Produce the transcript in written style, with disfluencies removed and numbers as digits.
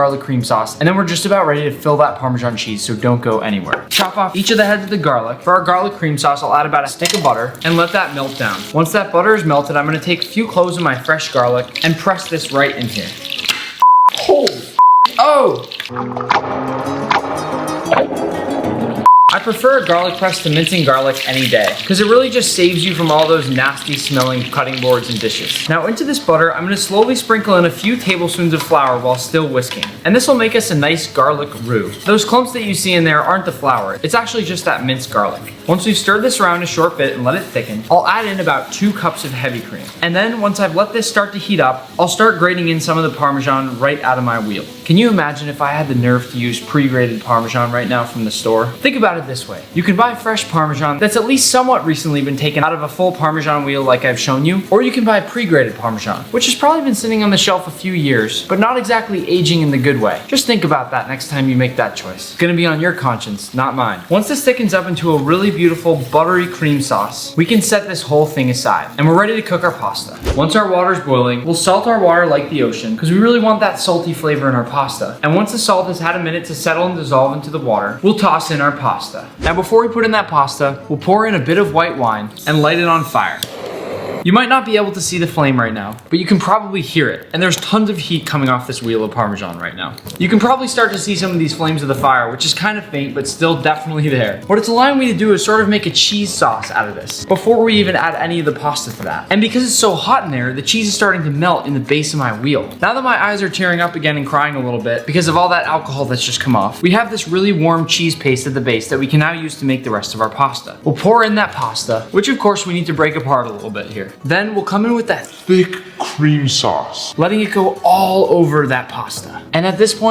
garlic cream sauce, and then we're just about ready to fill that Parmesan cheese, so don't go anywhere. Chop off each of the heads of the garlic. For our garlic cream sauce, I'll add about a stick of butter and let that melt down. Once that butter is melted, I'm gonna take a few cloves of my fresh garlic and press this right in here. Oh! I prefer a garlic press to mincing garlic any day because it really just saves you from all those nasty smelling cutting boards and dishes. Now into this butter, I'm gonna slowly sprinkle in a few tablespoons of flour while still whisking. And this will make us a nice garlic roux. Those clumps that you see in there aren't the flour, it's actually just that minced garlic. Once we've stirred this around a short bit and let it thicken, I'll add in about 2 cups of heavy cream. And then once I've let this start to heat up, I'll start grating in some of the Parmesan right out of my wheel. Can you imagine if I had the nerve to use pre-grated Parmesan right now from the store? Think about it this way. You can buy fresh Parmesan that's at least somewhat recently been taken out of a full Parmesan wheel like I've shown you, or you can buy pre-grated Parmesan, which has probably been sitting on the shelf a few years, but not exactly aging in the good way. Just think about that next time you make that choice. It's gonna be on your conscience, not mine. Once this thickens up into a really beautiful buttery cream sauce, we can set this whole thing aside, and we're ready to cook our pasta. Once our water's boiling, we'll salt our water like the ocean, because we really want that salty flavor in our pasta. And once the salt has had a minute to settle and dissolve into the water, we'll toss in our pasta. Now before we put in that pasta, we'll pour in a bit of white wine and light it on fire. You might not be able to see the flame right now, but you can probably hear it. And there's tons of heat coming off this wheel of Parmesan right now. You can probably start to see some of these flames of the fire, which is kind of faint, but still definitely there. What it's allowing me to do is sort of make a cheese sauce out of this before we even add any of the pasta to that. And because it's so hot in there, the cheese is starting to melt in the base of my wheel. Now that my eyes are tearing up again and crying a little bit because of all that alcohol that's just come off, we have this really warm cheese paste at the base that we can now use to make the rest of our pasta. We'll pour in that pasta, which of course we need to break apart a little bit here. Then we'll come in with that thick cream sauce, letting it go all over that pasta. And at this point,